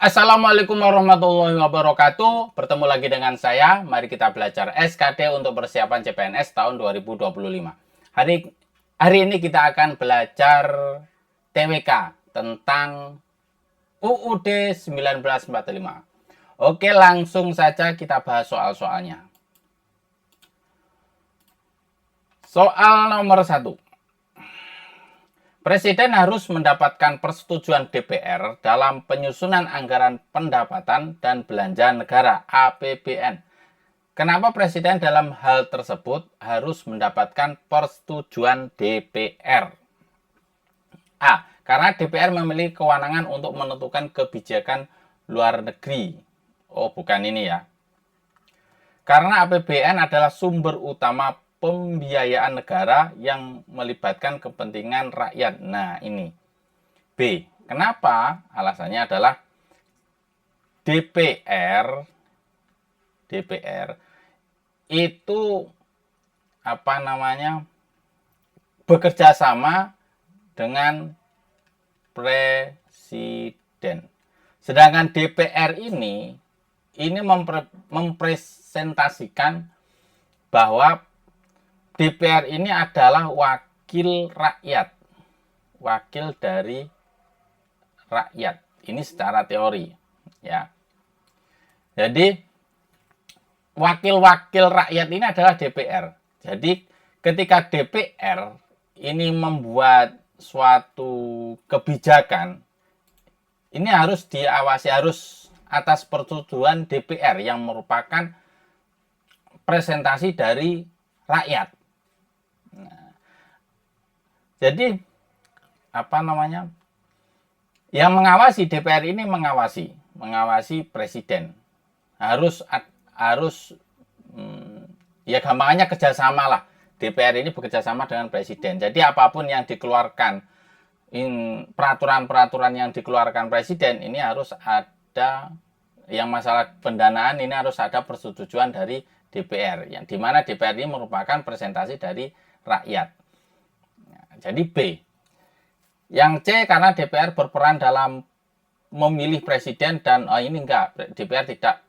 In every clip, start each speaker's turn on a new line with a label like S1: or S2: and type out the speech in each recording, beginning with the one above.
S1: Assalamualaikum warahmatullahi wabarakatuh. Bertemu lagi dengan saya. Mari kita belajar SKD untuk persiapan CPNS tahun 2025. Hari ini kita akan belajar TWK tentang UUD 1945. Oke, langsung saja kita bahas soal-soalnya. Soal nomor 1. Presiden harus mendapatkan persetujuan DPR dalam penyusunan anggaran pendapatan dan belanja negara (APBN). Kenapa Presiden dalam hal tersebut harus mendapatkan persetujuan DPR? A. Karena DPR memiliki kewenangan untuk menentukan kebijakan luar negeri. Oh, bukan ini ya. Karena APBN adalah sumber utama pembiayaan negara yang melibatkan kepentingan rakyat. Nah, ini. B. Kenapa? Alasannya adalah DPR itu bekerja sama dengan presiden. Sedangkan DPR ini mempresentasikan bahwa DPR ini adalah wakil rakyat, wakil dari rakyat. Ini secara teori, ya. Jadi wakil-wakil rakyat ini adalah DPR. Jadi ketika DPR ini membuat suatu kebijakan, ini harus diawasi, harus atas persetujuan DPR yang merupakan presentasi dari rakyat. Jadi yang mengawasi DPR ini mengawasi presiden. Harus ya gampangnya kerjasama lah. DPR ini bekerjasama dengan presiden. Jadi apapun yang dikeluarkan, peraturan-peraturan yang dikeluarkan presiden ini harus ada, yang masalah pendanaan ini harus ada persetujuan dari DPR, yang dimana DPR ini merupakan presentasi dari rakyat. Jadi B. Yang C, karena DPR berperan dalam memilih presiden dan ini enggak, DPR tidak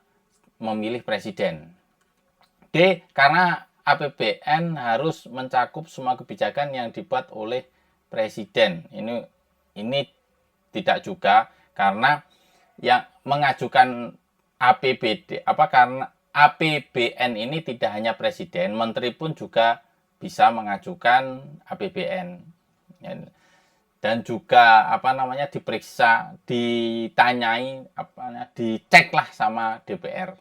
S1: memilih presiden. D. Karena APBN harus mencakup semua kebijakan yang dibuat oleh presiden. Ini tidak juga, karena yang mengajukan karena APBN ini tidak hanya presiden, menteri pun juga bisa mengajukan APBN. Dan juga diperiksa, ditanyai, diceklah sama DPR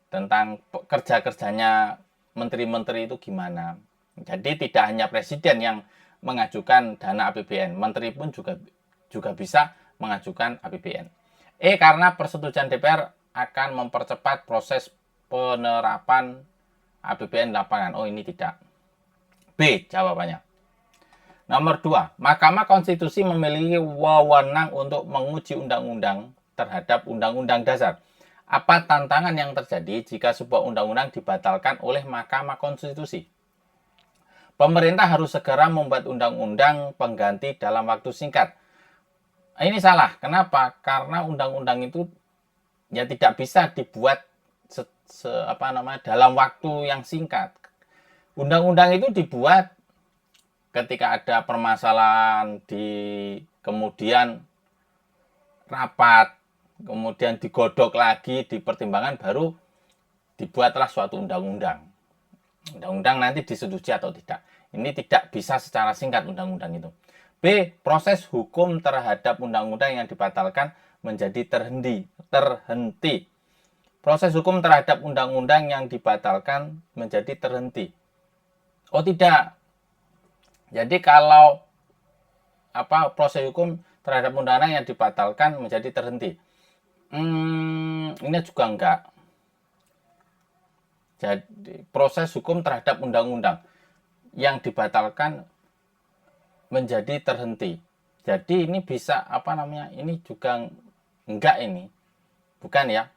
S1: tentang kerja-kerjanya menteri-menteri itu gimana. Jadi tidak hanya presiden yang mengajukan dana APBN, menteri pun juga bisa mengajukan APBN. E. Karena persetujuan DPR akan mempercepat proses penerapan APBN lapangan. Oh, ini tidak. B jawabannya. Nomor 2. Mahkamah Konstitusi memiliki wewenang untuk menguji undang-undang terhadap undang-undang dasar. Apa tantangan yang terjadi jika sebuah undang-undang dibatalkan oleh Mahkamah Konstitusi? Pemerintah harus segera membuat undang-undang pengganti dalam waktu singkat. Ini salah. Kenapa? Karena undang-undang itu ya tidak bisa dibuat dalam waktu yang singkat. Undang-undang itu dibuat ketika ada permasalahan, kemudian rapat, kemudian digodok lagi, dipertimbangkan, baru dibuatlah suatu undang-undang. Undang-undang nanti disetujui atau tidak. Ini tidak bisa secara singkat undang-undang itu. B. Proses hukum terhadap undang-undang yang dibatalkan menjadi terhenti. Proses hukum terhadap undang-undang yang dibatalkan menjadi terhenti. Oh, tidak. Jadi kalau proses hukum terhadap undang-undang yang dibatalkan menjadi terhenti, ini juga enggak. Jadi proses hukum terhadap undang-undang yang dibatalkan menjadi terhenti. Jadi ini bisa ini juga enggak, ini bukan ya.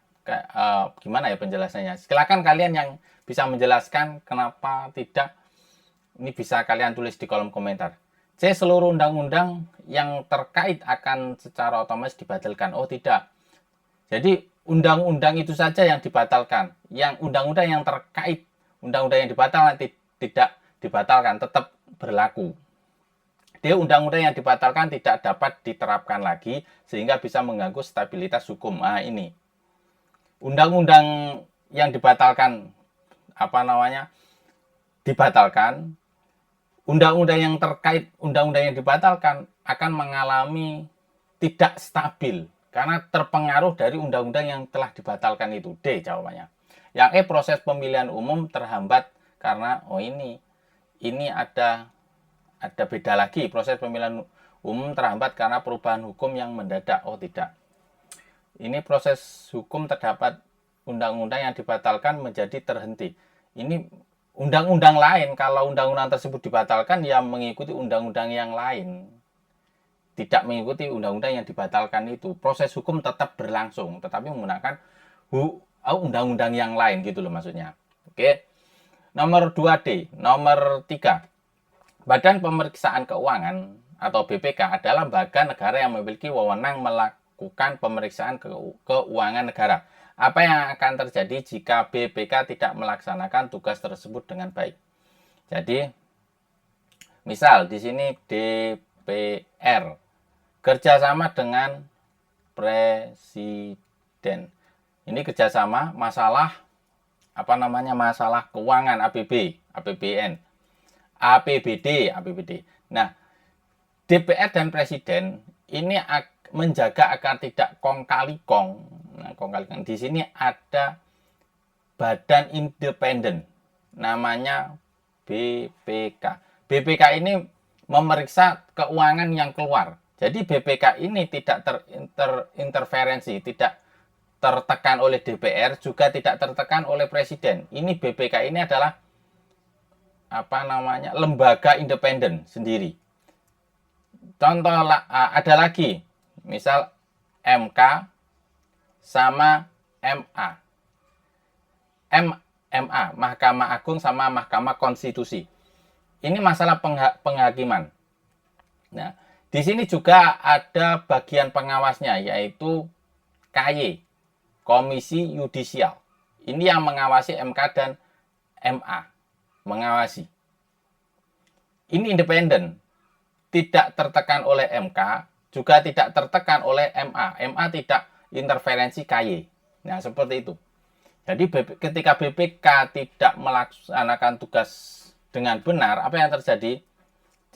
S1: Gimana ya penjelasannya? Silakan kalian yang bisa menjelaskan kenapa tidak. Ini bisa kalian tulis di kolom komentar. C. Seluruh undang-undang yang terkait akan secara otomatis dibatalkan. Oh, tidak. Jadi undang-undang itu saja yang dibatalkan. Yang undang-undang yang terkait undang-undang yang dibatalkan tidak dibatalkan, tetap berlaku. Dia undang-undang yang dibatalkan tidak dapat diterapkan lagi sehingga bisa mengganggu stabilitas hukum. Nah, ini undang-undang yang dibatalkan dibatalkan. Undang-undang yang terkait undang-undang yang dibatalkan akan mengalami tidak stabil karena terpengaruh dari undang-undang yang telah dibatalkan itu. D jawabannya. Yang E, proses pemilihan umum terhambat karena ini ada beda lagi. Proses pemilihan umum terhambat karena perubahan hukum yang mendadak. Oh, tidak. Ini proses hukum terdapat undang-undang yang dibatalkan menjadi terhenti. Ini undang-undang lain. Kalau undang-undang tersebut dibatalkan, ya mengikuti undang-undang yang lain. Tidak mengikuti undang-undang yang dibatalkan itu. Proses hukum tetap berlangsung, tetapi menggunakan undang-undang yang lain gitu loh maksudnya. Oke. Nomor 2D. Nomor 3. Badan Pemeriksaan Keuangan atau BPK adalah lembaga negara yang memiliki wewenang melakukan pemeriksaan keuangan negara. Apa yang akan terjadi jika BPK tidak melaksanakan tugas tersebut dengan baik? Jadi, misal di sini DPR kerjasama dengan Presiden. Ini kerjasama masalah masalah keuangan APBN. APBD. Nah, DPR dan Presiden ini menjaga agar tidak kong kali kong. Nah, kong kali kong. Di sini ada badan independen, namanya BPK. BPK ini memeriksa keuangan yang keluar. Jadi BPK ini tidak terinterferensi, tidak tertekan oleh DPR, juga tidak tertekan oleh Presiden. Ini BPK ini adalah lembaga independen sendiri. Contoh ada lagi, misal MK sama MA. MA, Mahkamah Agung sama Mahkamah Konstitusi. Ini masalah penghakiman. Nah, di sini juga ada bagian pengawasnya, yaitu KY, Komisi Yudisial. Ini yang mengawasi MK dan MA. Mengawasi. Ini independen. Tidak tertekan oleh MK, juga tidak tertekan oleh MA. MA tidak interferensi KY. Nah, seperti itu. Jadi ketika BPK tidak melaksanakan tugas dengan benar, apa yang terjadi?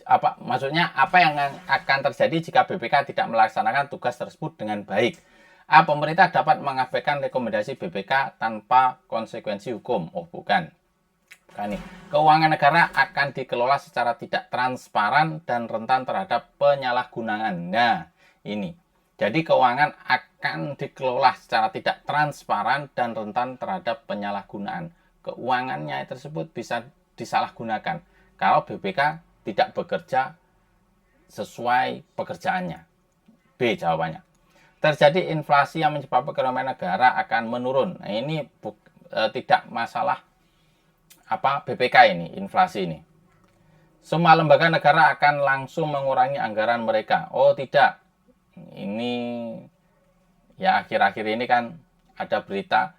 S1: Apa yang akan terjadi jika BPK tidak melaksanakan tugas tersebut dengan baik? A. Pemerintah dapat mengabaikan rekomendasi BPK tanpa konsekuensi hukum. Oh, bukan. Bukan nih. Keuangan negara akan dikelola secara tidak transparan dan rentan terhadap penyalahgunaan. Nah, ini. Jadi keuangan akan dikelola secara tidak transparan dan rentan terhadap penyalahgunaan. Keuangannya tersebut bisa disalahgunakan kalau BPK tidak bekerja sesuai pekerjaannya. B jawabannya. Terjadi inflasi yang menyebabkan perekonomian negara akan menurun. Nah, ini tidak masalah BPK ini, inflasi ini. Semua lembaga negara akan langsung mengurangi anggaran mereka. Oh, tidak. Ini ya akhir-akhir ini kan ada berita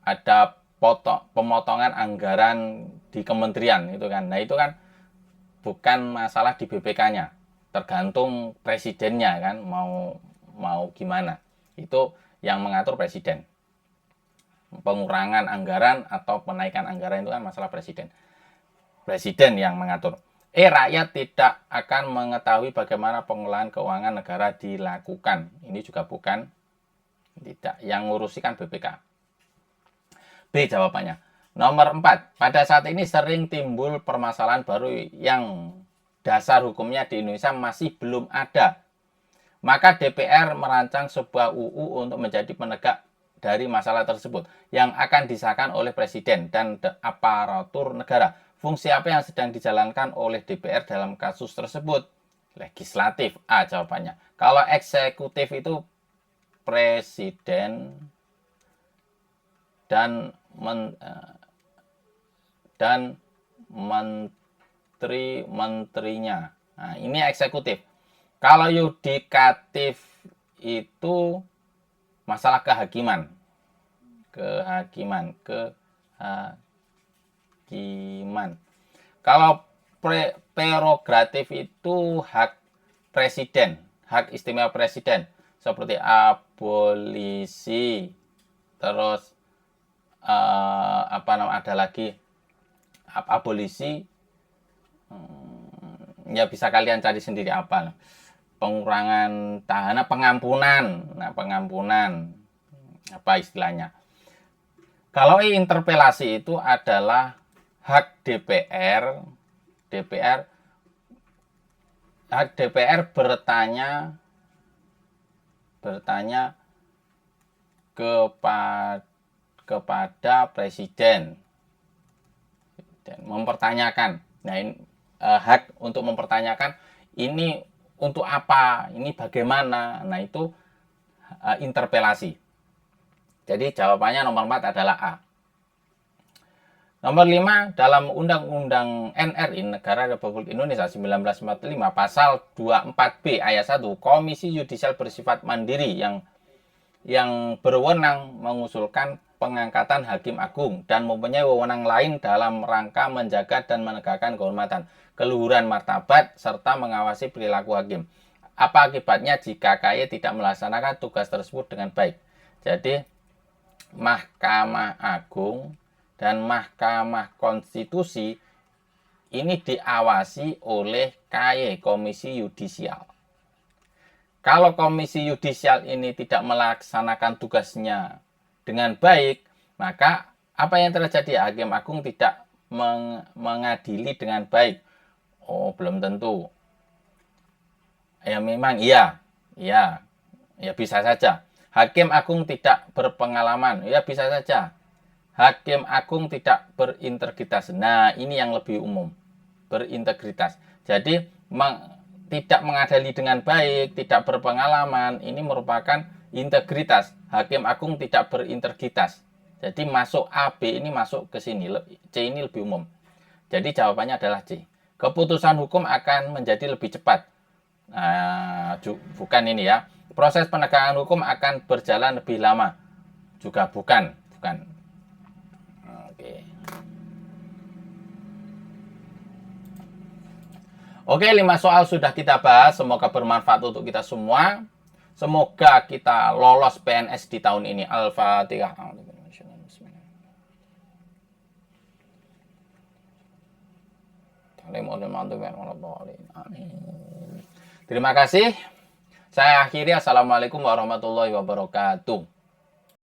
S1: ada pemotongan anggaran di kementerian itu kan. Nah, itu kan bukan masalah di BPK-nya. Tergantung presidennya kan mau gimana. Itu yang mengatur presiden. Pengurangan anggaran atau penaikan anggaran itu kan masalah presiden. Presiden yang mengatur. Rakyat tidak akan mengetahui bagaimana pengelolaan keuangan negara dilakukan. Ini juga bukan. Tidak. Yang ngurusikan BPK. B jawabannya. Nomor 4. Pada saat ini sering timbul permasalahan baru yang dasar hukumnya di Indonesia masih belum ada. Maka DPR merancang sebuah UU untuk menjadi penegak dari masalah tersebut yang akan disahkan oleh Presiden dan aparatur negara. Fungsi apa yang sedang dijalankan oleh DPR dalam kasus tersebut? Legislatif. A jawabannya. Kalau eksekutif itu Presiden dan menteri-menterinya. Nah, ini eksekutif. Kalau yudikatif itu masalah kehakiman. Kehakiman. Kalau prerogatif itu hak presiden, hak istimewa presiden, seperti abolisi, terus ada lagi abolisi, ya bisa kalian cari sendiri apa, pengurangan tahanan, pengampunan, apa istilahnya. Kalau interpelasi itu adalah hak DPR bertanya kepada presiden dan mempertanyakan. Nah, ini hak untuk mempertanyakan ini untuk apa, ini bagaimana. Nah, itu interpelasi. Jadi jawabannya nomor 4 adalah A. Nomor 5, dalam Undang-Undang NRI Negara Republik Indonesia 1945 pasal 24B ayat 1, Komisi Yudisial bersifat mandiri yang berwenang mengusulkan pengangkatan hakim agung dan mempunyai wewenang lain dalam rangka menjaga dan menegakkan kehormatan, keluhuran martabat serta mengawasi perilaku hakim. Apa akibatnya jika KY tidak melaksanakan tugas tersebut dengan baik? Jadi Mahkamah Agung dan Mahkamah Konstitusi ini diawasi oleh KY, Komisi Yudisial. Kalau Komisi Yudisial ini tidak melaksanakan tugasnya dengan baik, maka apa yang terjadi? Hakim Agung tidak mengadili dengan baik. Oh, belum tentu. Ya memang iya, bisa saja. Hakim Agung tidak berpengalaman, ya bisa saja. Hakim Agung tidak berintegritas. Nah, ini yang lebih umum. Berintegritas. Jadi, tidak mengadili dengan baik, tidak berpengalaman, ini merupakan integritas. Hakim Agung tidak berintegritas. Jadi, masuk A, B ini masuk ke sini. C ini lebih umum. Jadi, jawabannya adalah C. Keputusan hukum akan menjadi lebih cepat. Nah, bukan ini ya. Proses penegakan hukum akan berjalan lebih lama. Juga bukan. Oke, 5 soal sudah kita bahas. Semoga bermanfaat untuk kita semua. Semoga kita lolos PNS di tahun ini. Al-Fatihah. Terima kasih. Saya akhiri. Assalamualaikum warahmatullahi wabarakatuh.